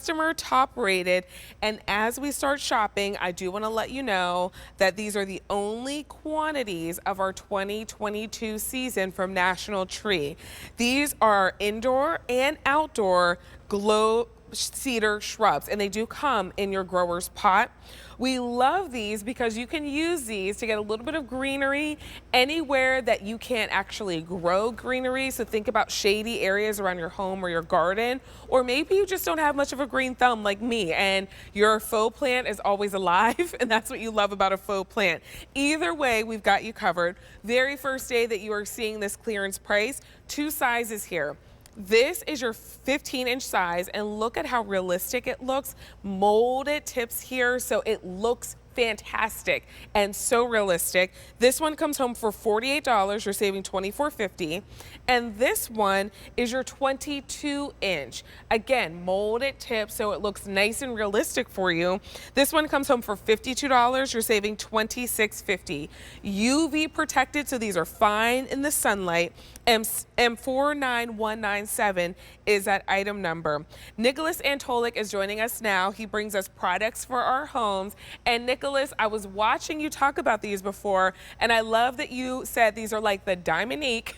customer top rated. And as we start shopping, I do want to let you know that these are the only quantities of our 2022 season from National Tree. These are indoor and outdoor glow cedar shrubs, and they do come in your grower's pot. We love these because you can use these to get a little bit of greenery anywhere that you can't actually grow greenery. So think about shady areas around your home or your garden, or maybe you just don't have much of a green thumb like me and your faux plant is always alive and that's what you love about a faux plant. Either way, we've got you covered. Very first day that you are seeing this clearance price, two sizes here. This is your 15-inch size, and look at how realistic it looks. Molded tips here, so it looks fantastic and so realistic. This one comes home for $48. You're saving $24.50. And this one is your 22-inch. Again, molded tip, so it looks nice and realistic for you. This one comes home for $52. You're saving $26.50. UV protected, so these are fine in the sunlight. M49197 is that item number. Nicholas Antolik is joining us now. He brings us products for our homes. And Nicholas, I was watching you talk about these before, and I love that you said these are like the Diamonique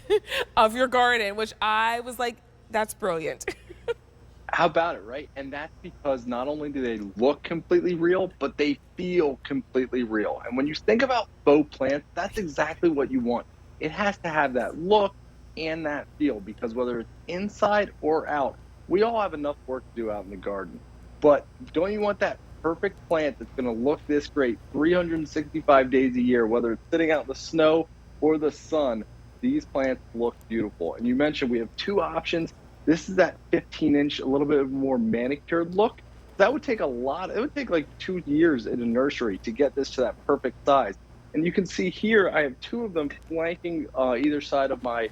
of your garden, which I was like, that's brilliant. How about it, right? And that's because not only do they look completely real, but they feel completely real. And when you think about faux plants, that's exactly what you want. It has to have that look and that feel, because whether it's inside or out, we all have enough work to do out in the garden. But don't you want that perfect plant that's going to look this great 365 days a year, whether it's sitting out in the snow or the sun? These plants look beautiful. And you mentioned we have two options. This is that 15-inch, a little bit more manicured look. That would take a lot. It would take like 2 years in a nursery to get this to that perfect size. And you can see here, I have two of them flanking either side of my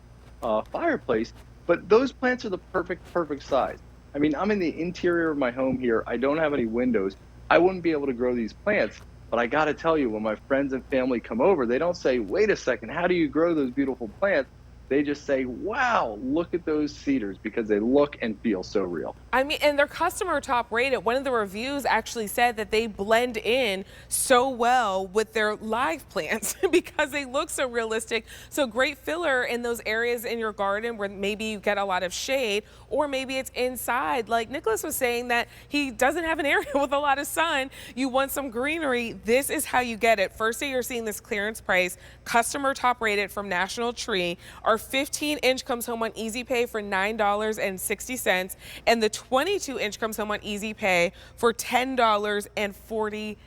fireplace, but those plants are the perfect size. I mean, I'm in the interior of my home here. I don't have any windows. I wouldn't be able to grow these plants, but I got to tell you, when my friends and family come over, they don't say, wait a second, how do you grow those beautiful plants? They just say, wow, look at those cedars, because they look and feel so real. I mean, and their customer top rated. One of the reviews actually said that they blend in so well with their live plants because they look so realistic. So great filler in those areas in your garden where maybe you get a lot of shade, or maybe it's inside. Like Nicholas was saying that he doesn't have an area with a lot of sun. You want some greenery. This is how you get it. First day you're seeing this clearance price, customer top rated from National Tree. Our 15-inch comes home on Easy Pay for $9.60, and the 22-inch comes home on Easy Pay for $10.40.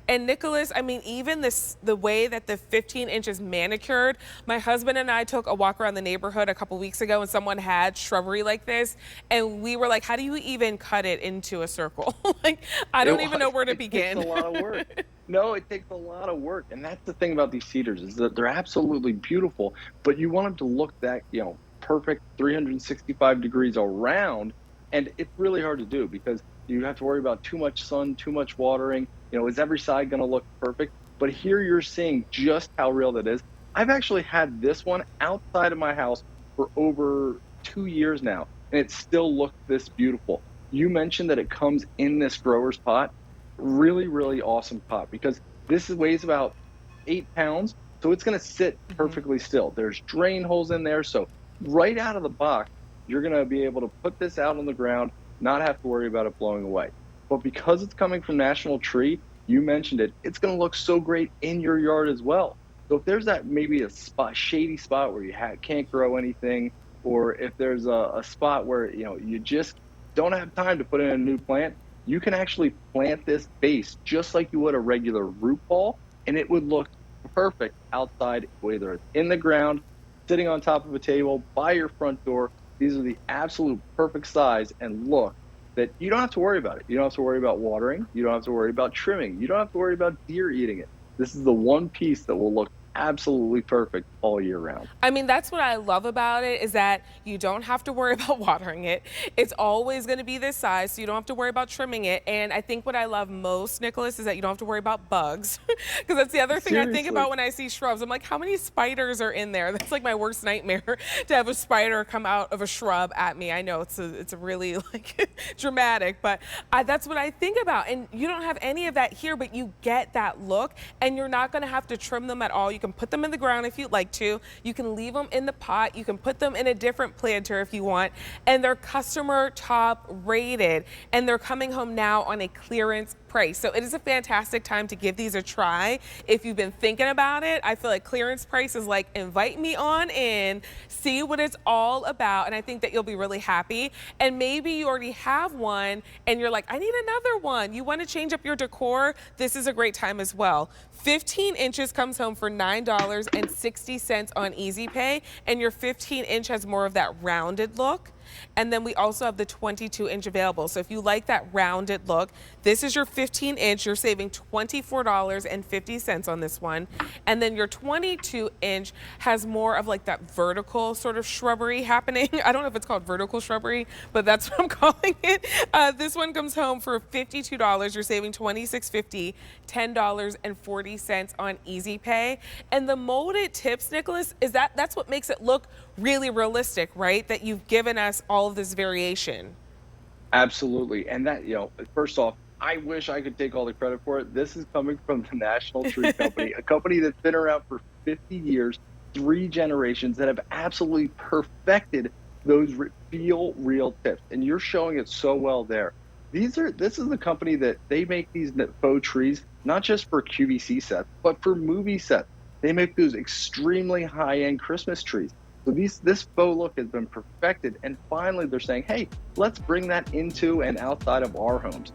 And Nicholas, I mean, even the way that the 15-inch is manicured, my husband and I took a walk around the neighborhood a couple weeks ago and someone had shrubbery like this, and we were like, how do you even cut it into a circle? Like, I don't even know where to begin. It takes a lot of work. No, it takes a lot of work. And that's the thing about these cedars, is that they're absolutely beautiful, but you want them to look that, perfect 365 degrees around. And it's really hard to do because you have to worry about too much sun, too much watering. Is every side going to look perfect? But here you're seeing just how real that is. I've actually had this one outside of my house for over 2 years now, and it still looks this beautiful. You mentioned that it comes in this grower's pot. Really, really awesome pot, because this weighs about 8 pounds, so it's going to sit perfectly still. There's drain holes in there, so right out of the box, you're going to be able to put this out on the ground, not have to worry about it blowing away. But because it's coming from National Tree, you mentioned it, it's going to look so great in your yard as well. So if there's that maybe a shady spot where you can't grow anything, or if there's a spot where you just don't have time to put in a new plant, you can actually plant this base just like you would a regular root ball, and it would look perfect outside, whether it's in the ground, sitting on top of a table, by your front door. These are the absolute perfect size and look that you don't have to worry about it. You don't have to worry about watering. You don't have to worry about trimming. You don't have to worry about deer eating it. This is the one piece that will look absolutely perfect all year round. I mean, that's what I love about it is that you don't have to worry about watering it. It's always going to be this size, so you don't have to worry about trimming it. And I think what I love most, Nicholas, is that you don't have to worry about bugs. Because that's the other thing I think Seriously. about when I see shrubs. I'm like, how many spiders are in there? That's like my worst nightmare to have a spider come out of a shrub at me. I know it's a really like dramatic, but that's what I think about. And you don't have any of that here, but you get that look, and you're not going to have to trim them at all. You can put them in the ground if you'd like to. You can leave them in the pot. You can put them in a different planter if you want. And they're customer top rated. And they're coming home now on a clearance price. So it is a fantastic time to give these a try. If you've been thinking about it, I feel like clearance price is like, invite me on in, see what it's all about. And I think that you'll be really happy. And maybe you already have one and you're like, I need another one. You want to change up your decor? This is a great time as well. 15 inches comes home for $9.60 on Easy Pay, and your 15-inch has more of that rounded look. And then we also have the 22-inch available. So if you like that rounded look, this is your 15-inch. You're saving $24.50 on this one. And then your 22-inch has more of like that vertical sort of shrubbery happening. I don't know if it's called vertical shrubbery, but that's what I'm calling it. This one comes home for $52. You're saving $26.50, $10.40 on Easy Pay. And the molded tips, Nicholas, is that's what makes it look really realistic, right? That you've given us all of this variation. Absolutely. And that, first off, I wish I could take all the credit for it. This is coming from the National Tree Company, a company that's been around for 50 years, 3 generations, that have absolutely perfected those feel real tips. And you're showing it so well there. This is the company that they make these faux trees, not just for QVC sets, but for movie sets. They make those extremely high-end Christmas trees. So this faux look has been perfected, and finally they're saying, hey, let's bring that into and outside of our homes.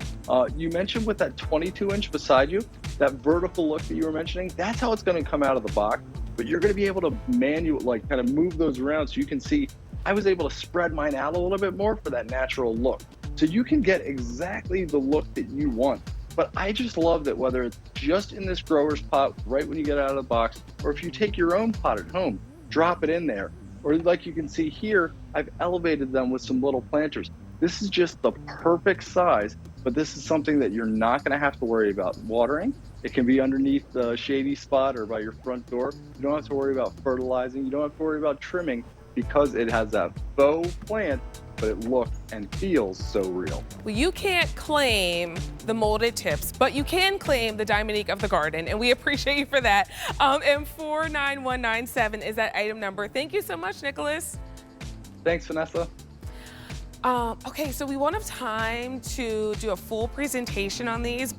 You mentioned with that 22-inch beside you, that vertical look that you were mentioning, that's how it's going to come out of the box. But you're going to be able to kind of move those around so you can see. I was able to spread mine out a little bit more for that natural look. So you can get exactly the look that you want. But I just love that whether it's just in this grower's pot right when you get out of the box, or if you take your own pot at home, drop it in there. Or like you can see here, I've elevated them with some little planters. This is just the perfect size, but this is something that you're not going to have to worry about watering. It can be underneath the shady spot or by your front door. You don't have to worry about fertilizing. You don't have to worry about trimming because it has that faux plant, but it looks and feels so real. Well, you can't claim the molded tips, but you can claim the Dominique of the garden, and we appreciate you for that. And 49197 is that item number. Thank you so much, Nicholas. Thanks, Vanessa. Okay, so we won't have time to do a full presentation on these, but